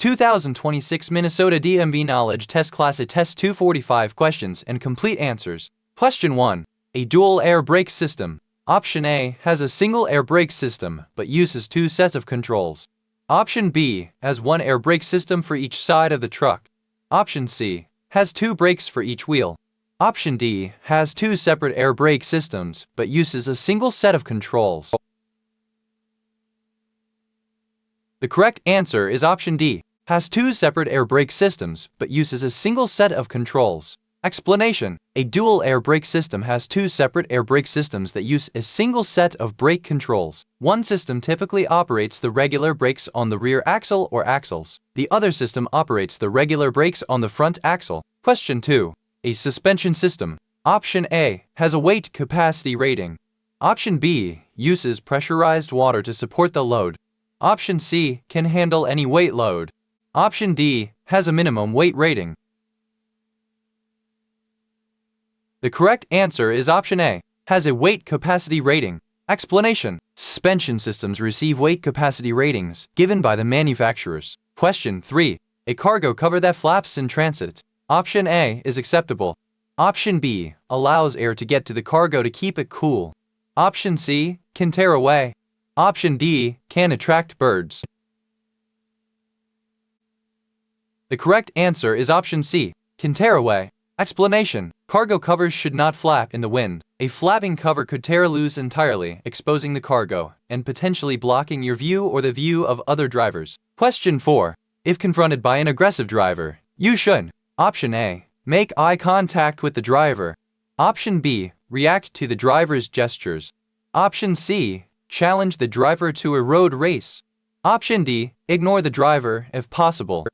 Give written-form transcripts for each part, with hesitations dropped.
2026 Minnesota DMV Knowledge Test Class A Test 245 questions and complete answers. Question 1. A dual air brake system. Option A has a single air brake system but uses two sets of controls. Option B has one air brake system for each side of the truck. Option C has two brakes for each wheel. Option D has two separate air brake systems but uses a single set of controls. The correct answer is option D, has two separate air brake systems but uses a single set of controls. Explanation: a dual air brake system has two separate air brake systems that use a single set of brake controls. One system typically operates the regular brakes on the rear axle or axles. The other system operates the regular brakes on the front axle. Question 2. A suspension system. Option A has a weight capacity rating. Option B uses pressurized water to support the load. Option C can handle any weight load. Option D has a minimum weight rating. The correct answer is option A, has a weight capacity rating. Explanation: suspension systems receive weight capacity ratings given by the manufacturers. Question 3. A cargo cover that flaps in transit. Option A is acceptable. Option B allows air to get to the cargo to keep it cool. Option C can tear away. Option D can attract birds. The correct answer is option C, can tear away. Explanation: cargo covers should not flap in the wind. A flapping cover could tear loose entirely, exposing the cargo and potentially blocking your view or the view of other drivers. Question 4. If confronted by an aggressive driver, you should: Option A, make eye contact with the driver. Option B, react to the driver's gestures. Option C, challenge the driver to a road race. Option D, ignore the driver if possible.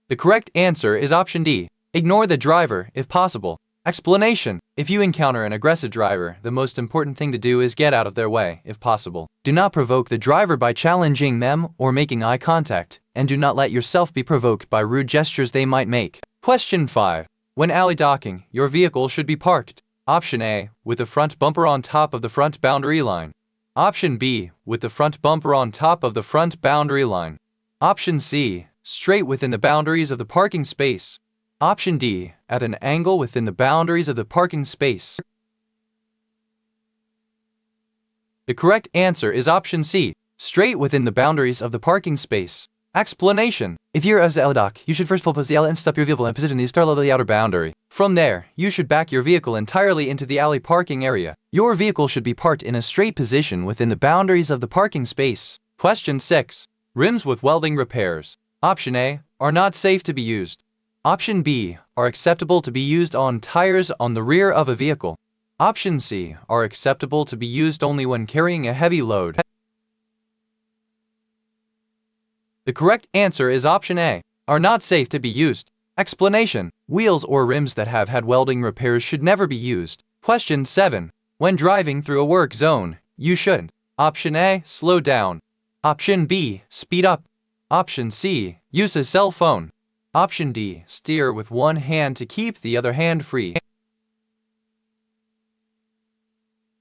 The correct answer is option D, ignore the driver if possible. Explanation: if you encounter an aggressive driver, the most important thing to do is get out of their way if possible. Do not provoke the driver by challenging them or making eye contact, and do not let yourself be provoked by rude gestures they might make. Question 5. When alley docking, your vehicle should be parked. Option A, with the front bumper on top of the front boundary line. Option B, with the front bumper on top of the front boundary line. Option C, straight within the boundaries of the parking space. Option D, at an angle within the boundaries of the parking space. The correct answer is option C, straight within the boundaries of the parking space. Explanation: if you're as the alley dock, you should first pull post the alley and stop your vehicle and position these parallel to the outer boundary. From there, you should back your vehicle entirely into the alley parking area. Your vehicle should be parked in a straight position within the boundaries of the parking space. Question 6. Rims with welding repairs. Option A, are not safe to be used. Option B, are acceptable to be used on tires on the rear of a vehicle. Option C, are acceptable to be used only when carrying a heavy load. The correct answer is option A, are not safe to be used. Explanation: wheels or rims that have had welding repairs should never be used. Question 7. When driving through a work zone, you should: Option A, slow down. Option B, speed up. Option C, use a cell phone. Option D, steer with one hand to keep the other hand free.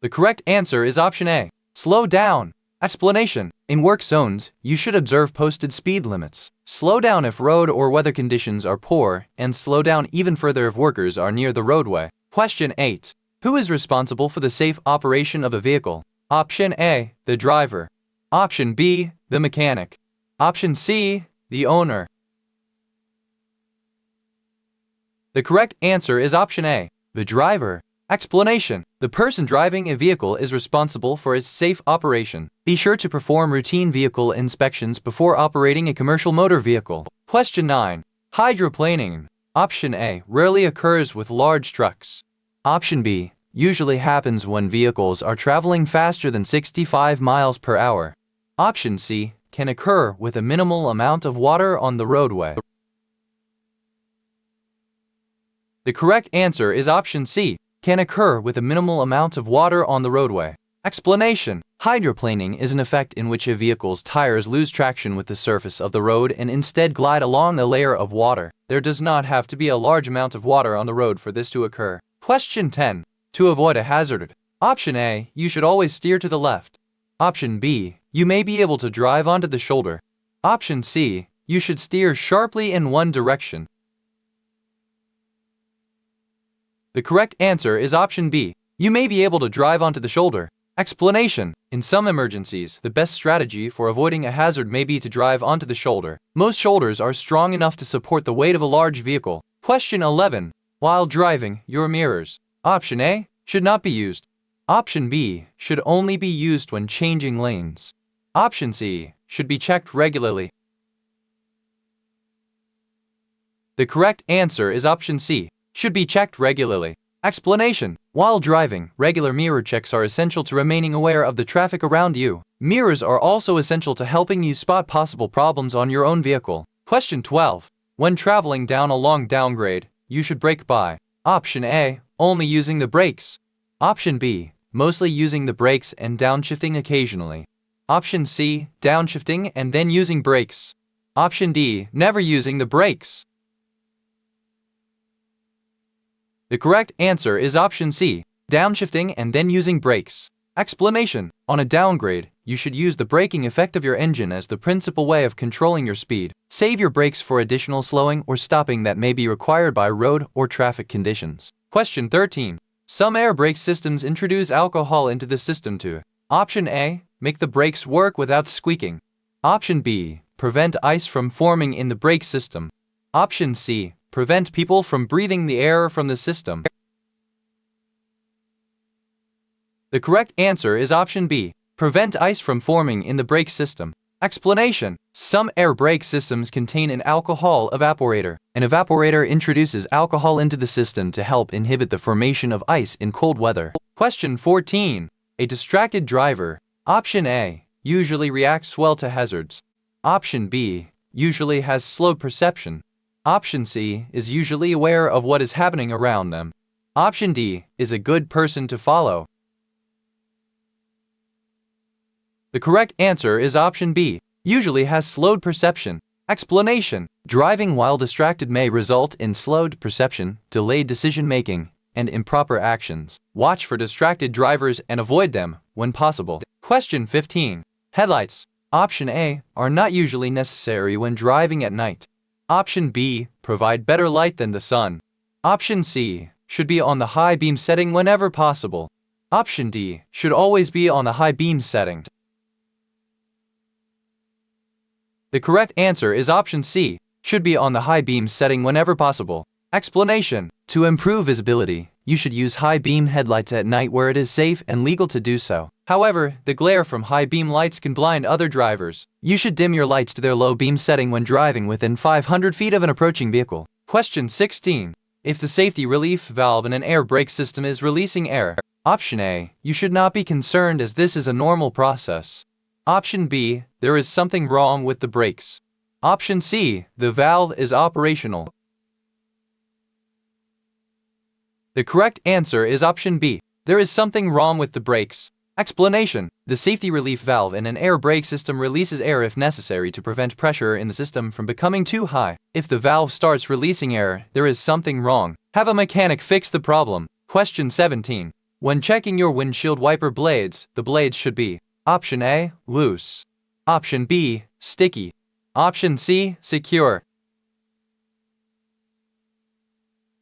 The correct answer is option A, slow down. Explanation: in work zones, you should observe posted speed limits. Slow down if road or weather conditions are poor, and slow down even further if workers are near the roadway. Question 8. Who is responsible for the safe operation of a vehicle? Option A, the driver. Option B, the mechanic. Option C, the owner. The correct answer is option A, the driver. Explanation: the person driving a vehicle is responsible for its safe operation. Be sure to perform routine vehicle inspections before operating a commercial motor vehicle. Question 9. Hydroplaning. Option A, rarely occurs with large trucks. Option B, usually happens when vehicles are traveling faster than 65 miles per hour. Option C, can occur with a minimal amount of water on the roadway. The correct answer is option C, can occur with a minimal amount of water on the roadway. Explanation: hydroplaning is an effect in which a vehicle's tires lose traction with the surface of the road and instead glide along a layer of water. There does not have to be a large amount of water on the road for this to occur. Question 10. To avoid a hazard. Option A, you should always steer to the left. Option B, you may be able to drive onto the shoulder. Option C, you should steer sharply in one direction. The correct answer is option B, you may be able to drive onto the shoulder. Explanation: in some emergencies, the best strategy for avoiding a hazard may be to drive onto the shoulder. Most shoulders are strong enough to support the weight of a large vehicle. Question 11. While driving, your mirrors. Option A, should not be used. Option B, should only be used when changing lanes. Option C, should be checked regularly. The correct answer is option C, should be checked regularly. Explanation: while driving, regular mirror checks are essential to remaining aware of the traffic around you. Mirrors are also essential to helping you spot possible problems on your own vehicle. Question 12. When traveling down a long downgrade, you should brake by. Option A, only using the brakes. Option B, mostly using the brakes and downshifting occasionally. Option C, downshifting and then using brakes. Option D, never using the brakes. The correct answer is option C, downshifting and then using brakes. Explanation: on a downgrade, you should use the braking effect of your engine as the principal way of controlling your speed. Save your brakes for additional slowing or stopping that may be required by road or traffic conditions. Question 13. Some air brake systems introduce alcohol into the system to: Option A, make the brakes work without squeaking. Option B, prevent ice from forming in the brake system. Option C, prevent people from breathing the air from the system. The correct answer is option B, prevent ice from forming in the brake system. Explanation: some air brake systems contain an alcohol evaporator. An evaporator introduces alcohol into the system to help inhibit the formation of ice in cold weather. Question 14. A distracted driver. Option A, usually reacts well to hazards. Option B, usually has slow perception. Option C, is usually aware of what is happening around them. Option D, is a good person to follow. The correct answer is option B, usually has slowed perception. Explanation: driving while distracted may result in slowed perception, delayed decision-making, and improper actions. Watch for distracted drivers and avoid them when possible. Question 15. Headlights. Option A, are not usually necessary when driving at night. Option B, provide better light than the sun. Option C, should be on the high beam setting whenever possible. Option D, should always be on the high beam setting. The correct answer is option C, should be on the high beam setting whenever possible. Explanation: to improve visibility, you should use high beam headlights at night where it is safe and legal to do so. However, the glare from high beam lights can blind other drivers. You should dim your lights to their low beam setting when driving within 500 feet of an approaching vehicle. Question 16. If the safety relief valve in an air brake system is releasing air. Option A, you should not be concerned as this is a normal process. Option B, there is something wrong with the brakes. Option C, the valve is operational. The correct answer is option B, there is something wrong with the brakes. Explanation: the safety relief valve in an air brake system releases air if necessary to prevent pressure in the system from becoming too high. If the valve starts releasing air, there is something wrong. Have a mechanic fix the problem. Question 17. When checking your windshield wiper blades, the blades should be: Option A, loose. Option B, sticky. Option C, secure.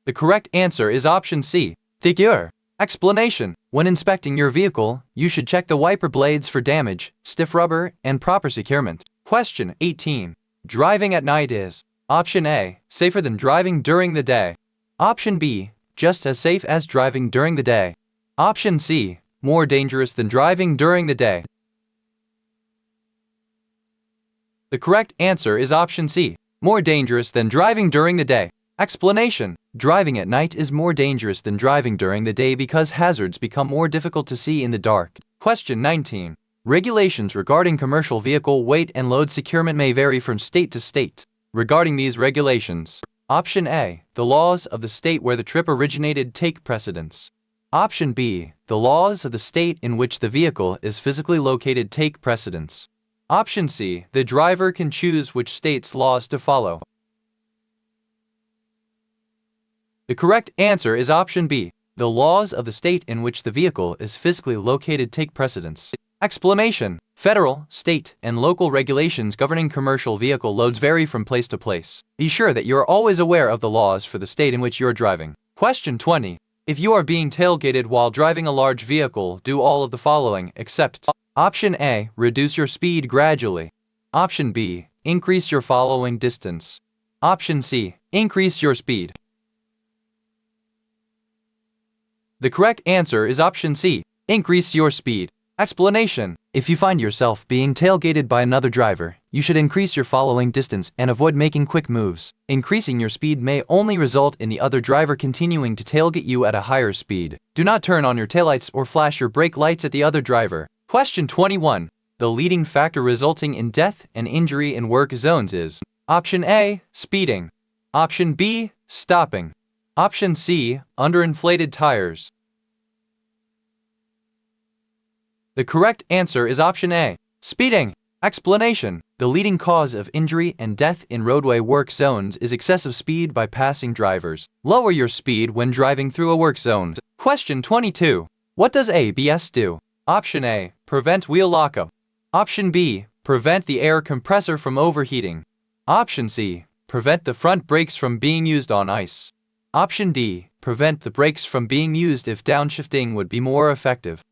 The correct answer is option C, secure. Explanation: when inspecting your vehicle, you should check the wiper blades for damage, stiff rubber, and proper securement. Question 18. Driving at night is: Option A, safer than driving during the day. Option B, just as safe as driving during the day. Option C, more dangerous than driving during the day. The correct answer is option C, more dangerous than driving during the day. Explanation: driving at night is more dangerous than driving during the day because hazards become more difficult to see in the dark. Question 19. Regulations regarding commercial vehicle weight and load securement may vary from state to state. Regarding these regulations: Option A, the laws of the state where the trip originated take precedence. Option B, the laws of the state in which the vehicle is physically located take precedence. Option C, the driver can choose which state's laws to follow. The correct answer is option B, the laws of the state in which the vehicle is physically located take precedence. Explanation: federal, state, and local regulations governing commercial vehicle loads vary from place to place. Be sure that you are always aware of the laws for the state in which you are driving. Question 20. If you are being tailgated while driving a large vehicle, do all of the following except Option A. Reduce your speed gradually. Option B. Increase your following distance. Option C. Increase your speed. The correct answer is option C. Increase your speed. Explanation: if you find yourself being tailgated by another driver, you should increase your following distance and avoid making quick moves. Increasing your speed may only result in the other driver continuing to tailgate you at a higher speed. Do not turn on your taillights or flash your brake lights at the other driver. Question 21. The leading factor resulting in death and injury in work zones is Option A. Speeding. Option B. Stopping. Option C. Underinflated tires. The correct answer is option A. Speeding. Explanation: the leading cause of injury and death in roadway work zones is excessive speed by passing drivers. Lower your speed when driving through a work zone. Question 22. What does ABS do? Option A. Prevent wheel lockup. Option B. Prevent the air compressor from overheating. Option C. Prevent the front brakes from being used on ice. Option D. Prevent the brakes from being used if downshifting would be more effective.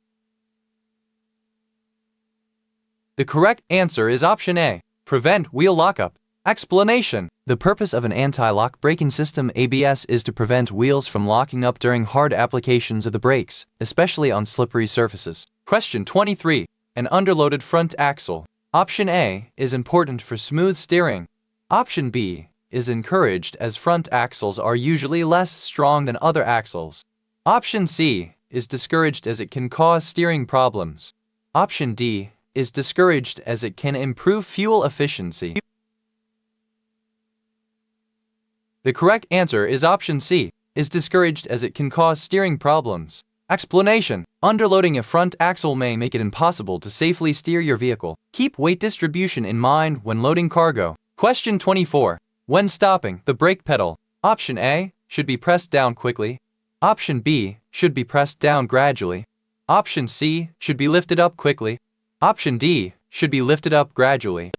The correct answer is option A. Prevent wheel lockup. Explanation: the purpose of an anti-lock braking system ABS is to prevent wheels from locking up during hard applications of the brakes, especially on slippery surfaces. Question 23. An underloaded front axle. Option A is important for smooth steering. Option B is encouraged as front axles are usually less strong than other axles. Option C is discouraged as it can cause steering problems. Option D is discouraged as it can improve fuel efficiency. The correct answer is option C, is discouraged as it can cause steering problems. Explanation: underloading a front axle may make it impossible to safely steer your vehicle. Keep weight distribution in mind when loading cargo. Question 24. When stopping, the brake pedal. Option A should be pressed down quickly. Option B should be pressed down gradually. Option C should be lifted up quickly. Option D should be lifted up gradually.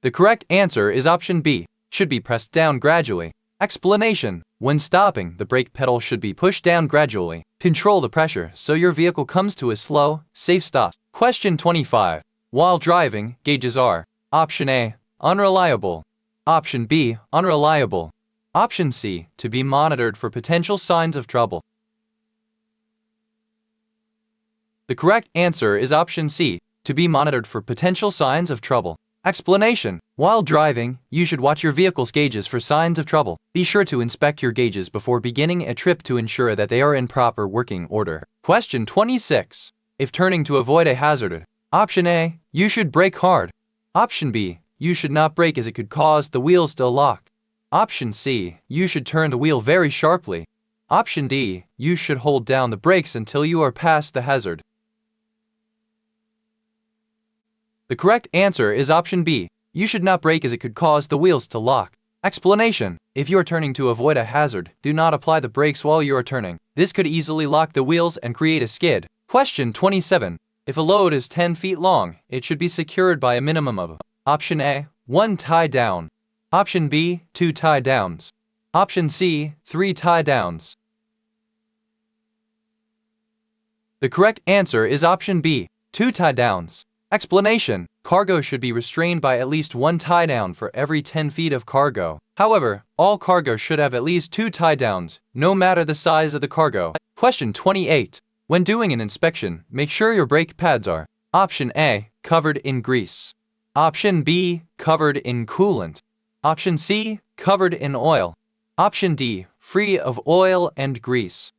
The correct answer is option B, should be pressed down gradually. Explanation: when stopping, the brake pedal should be pushed down gradually. Control the pressure so your vehicle comes to a slow, safe stop. Question 25. While driving, gauges are Option A, unreliable. Option B, unreliable. Option C, to be monitored for potential signs of trouble. The correct answer is option C, to be monitored for potential signs of trouble. Explanation: while driving, you should watch your vehicle's gauges for signs of trouble. Be sure to inspect your gauges before beginning a trip to ensure that they are in proper working order. Question 26. If turning to avoid a hazard, Option A, you should brake hard. Option B, you should not brake as it could cause the wheels to lock. Option C, you should turn the wheel very sharply. Option D, you should hold down the brakes until you are past the hazard. The correct answer is option B. You should not brake as it could cause the wheels to lock. Explanation: if you are turning to avoid a hazard, do not apply the brakes while you are turning. This could easily lock the wheels and create a skid. Question 27. If a load is 10 feet long, it should be secured by a minimum of Option A, 1 tie down. Option B, 2 tie downs. Option C, 3 tie downs. The correct answer is option B, 2 tie downs. Explanation: cargo should be restrained by at least 1 tie down for every 10 feet of cargo. However, all cargo should have at least 2 tie downs, no matter the size of the cargo. Question 28. When doing an inspection, make sure your brake pads are Option A, covered in grease. Option B, covered in coolant. Option C, covered in oil. Option D, free of oil and grease.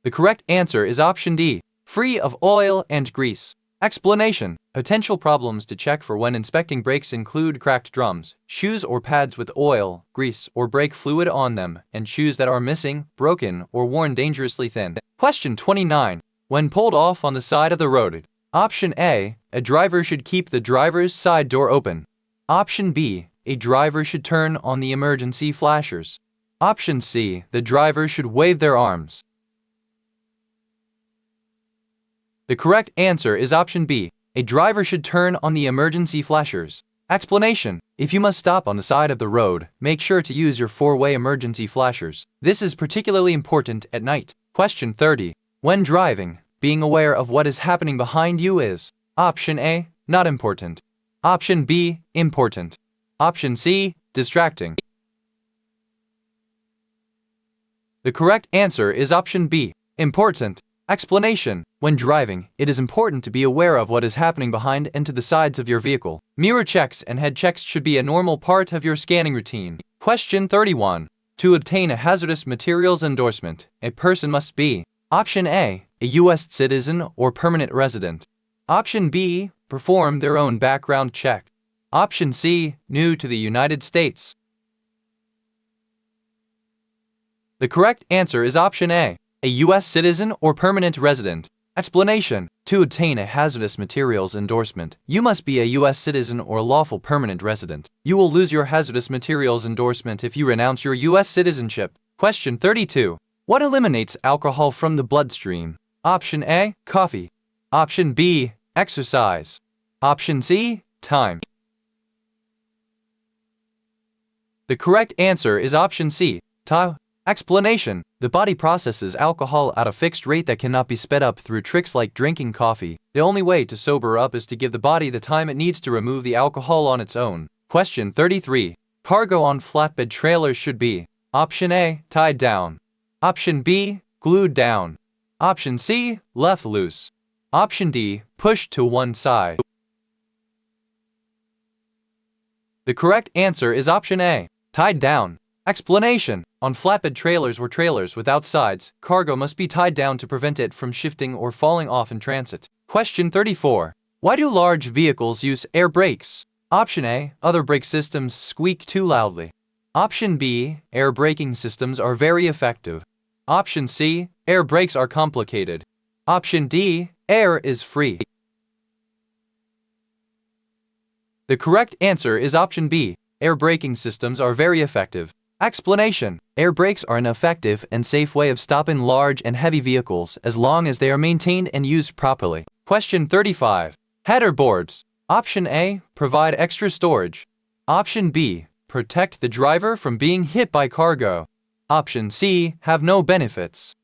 The correct answer is option D, free of oil and grease. Explanation: potential problems to check for when inspecting brakes include cracked drums, shoes or pads with oil, grease, or brake fluid on them, and shoes that are missing, broken, or worn dangerously thin. Question 29. When pulled off on the side of the road, Option A, a driver should keep the driver's side door open. Option B, a driver should turn on the emergency flashers. Option C, the driver should wave their arms. The correct answer is option B. A driver should turn on the emergency flashers. Explanation: if you must stop on the side of the road, make sure to use your four-way emergency flashers. This is particularly important at night. Question 30. When driving, being aware of what is happening behind you is option A, not important. Option B, important. Option C, distracting. The correct answer is option B, important. Explanation: when driving, it is important to be aware of what is happening behind and to the sides of your vehicle. Mirror checks and head checks should be a normal part of your scanning routine. Question 31. To obtain a hazardous materials endorsement, a person must be option A, a U.S. citizen or permanent resident. Option B, perform their own background check. Option C, new to the United States. The correct answer is option A, a U.S. citizen or permanent resident. Explanation: to obtain a hazardous materials endorsement, you must be a U.S. citizen or lawful permanent resident. You will lose your hazardous materials endorsement if you renounce your U.S. citizenship. Question 32. What eliminates alcohol from the bloodstream? Option A, coffee. Option B, exercise. Option C, time. The correct answer is option C, time. Explanation: the body processes alcohol at a fixed rate that cannot be sped up through tricks like drinking coffee. The only way to sober up is to give the body the time it needs to remove the alcohol on its own. Question 33. Cargo on flatbed trailers should be option A, tied down. Option B, glued down. Option C, left loose. Option D, pushed to one side. The correct answer is option A, tied down. Explanation: on flatbed trailers or trailers without sides, cargo must be tied down to prevent it from shifting or falling off in transit. Question 34. Why do large vehicles use air brakes? Option A, other brake systems squeak too loudly. Option B, air braking systems are very effective. Option C, air brakes are complicated. Option D, air is free. The correct answer is option B, air braking systems are very effective. Explanation: air brakes are an effective and safe way of stopping large and heavy vehicles as long as they are maintained and used properly. Question 35. Header boards. Option A, provide extra storage. Option B, protect the driver from being hit by cargo. Option C, have no benefits.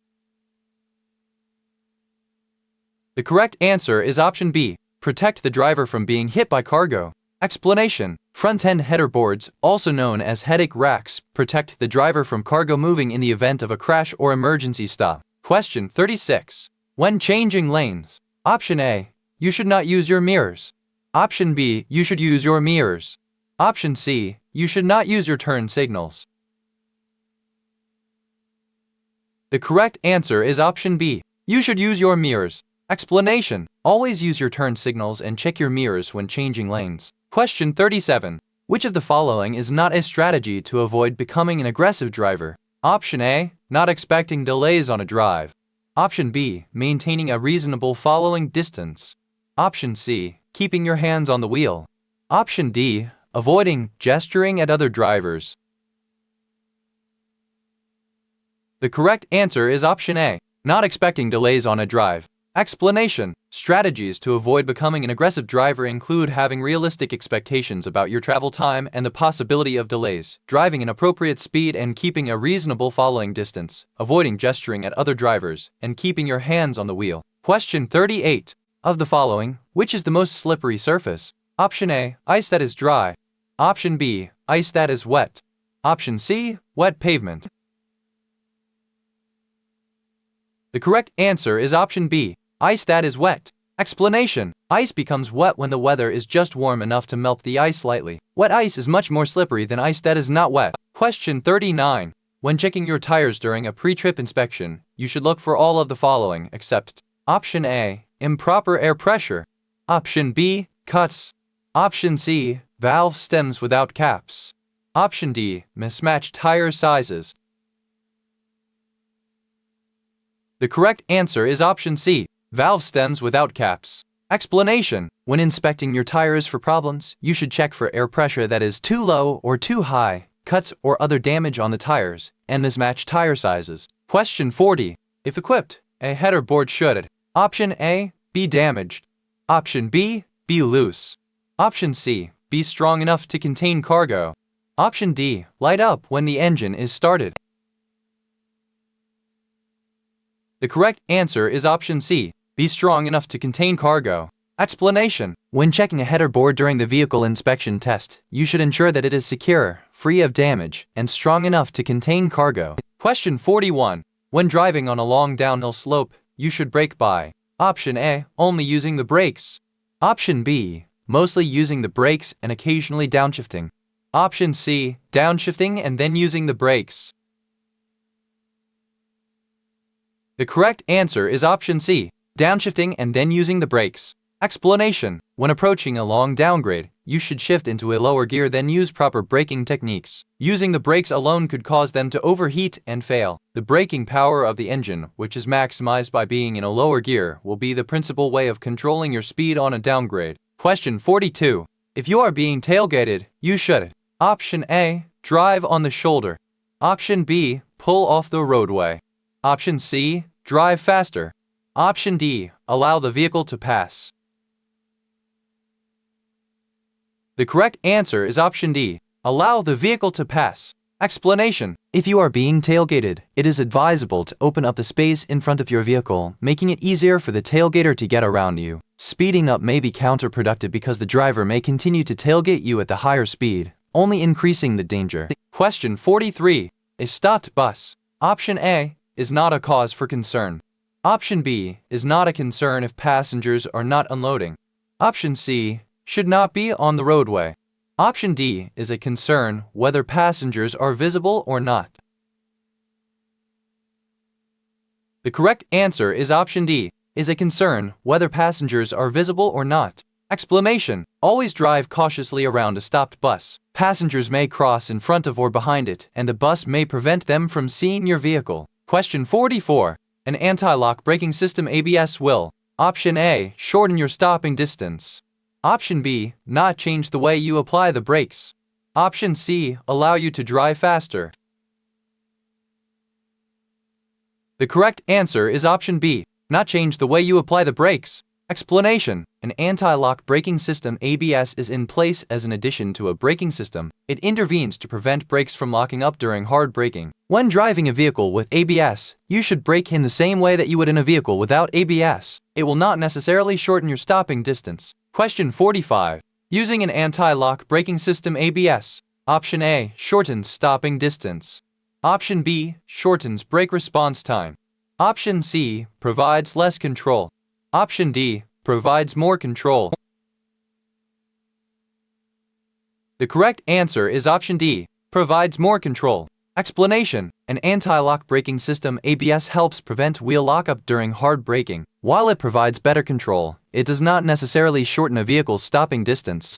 The correct answer is option B, protect the driver from being hit by cargo. Explanation: front-end header boards, also known as headache racks, protect the driver from cargo moving in the event of a crash or emergency stop. Question 36. When changing lanes. Option A, you should not use your mirrors. Option B, you should use your mirrors. Option C, you should not use your turn signals. The correct answer is option B, you should use your mirrors. Explanation: always use your turn signals and check your mirrors when changing lanes. Question 37. Which of the following is not a strategy to avoid becoming an aggressive driver? Option A, not expecting delays on a drive. Option B, maintaining a reasonable following distance. Option C, keeping your hands on the wheel. Option D, avoiding gesturing at other drivers. The correct answer is option A, not expecting delays on a drive. Explanation: strategies to avoid becoming an aggressive driver include having realistic expectations about your travel time and the possibility of delays, driving an appropriate speed and keeping a reasonable following distance, avoiding gesturing at other drivers, and keeping your hands on the wheel. Question 38. Of the following, which is the most slippery surface? Option A, ice that is dry. Option B, ice that is wet. Option C, wet pavement. The correct answer is option B, ice that is wet. Explanation: ice becomes wet when the weather is just warm enough to melt the ice slightly. Wet ice is much more slippery than ice that is not wet. Question 39. When checking your tires during a pre-trip inspection, you should look for all of the following except option A, improper air pressure. Option B, cuts. Option C, valve stems without caps. Option D, mismatched tire sizes. The correct answer is option C, valve stems without caps. Explanation: when inspecting your tires for problems, you should check for air pressure that is too low or too high, cuts or other damage on the tires, and mismatched tire sizes. Question 40. If equipped, a header board should option A, be damaged. Option B, be loose. Option C, be strong enough to contain cargo. Option D, light up when the engine is started. The correct answer is option C, be strong enough to contain cargo. Explanation: when checking a header board during the vehicle inspection test, you should ensure that it is secure, free of damage, and strong enough to contain cargo. Question 41. When driving on a long downhill slope, you should brake by option A, only using the brakes. Option B, mostly using the brakes and occasionally downshifting. Option C, downshifting and then using the brakes. The correct answer is option C, downshifting and then using the brakes. Explanation: when approaching a long downgrade, you should shift into a lower gear then use proper braking techniques. Using the brakes alone could cause them to overheat and fail. The braking power of the engine, which is maximized by being in a lower gear, will be the principal way of controlling your speed on a downgrade. Question 42. If you are being tailgated, you should: option A, drive on the shoulder. Option B, pull off the roadway. Option C, drive faster. Option D, allow the vehicle to pass. The correct answer is option D, allow the vehicle to pass. Explanation: if you are being tailgated, it is advisable to open up the space in front of your vehicle, making it easier for the tailgater to get around you. Speeding up may be counterproductive because the driver may continue to tailgate you at the higher speed, only increasing the danger. Question 43. A stopped bus. Option A is not a cause for concern. Option B is not a concern if passengers are not unloading. Option C should not be on the roadway. Option D is a concern whether passengers are visible or not. The correct answer is option D, is a concern whether passengers are visible or not. Explanation: always drive cautiously around a stopped bus. Passengers may cross in front of or behind it, and the bus may prevent them from seeing your vehicle. Question 44. An anti-lock braking system ABS will: option A, shorten your stopping distance. Option B, not change the way you apply the brakes. Option C, allow you to drive faster. The correct answer is option B, not change the way you apply the brakes. Explanation: an anti-lock braking system ABS is in place as an addition to a braking system. It intervenes to prevent brakes from locking up during hard braking. When driving a vehicle with ABS, you should brake in the same way that you would in a vehicle without ABS. It will not necessarily shorten your stopping distance. Question 45. Using an anti-lock braking system ABS. Option A, shortens stopping distance. Option B, shortens brake response time. Option C, provides less control. Option D, provides more control. The correct answer is option D, provides more control. Explanation: an anti-lock braking system ABS helps prevent wheel lockup during hard braking. While it provides better control, it does not necessarily shorten a vehicle's stopping distance.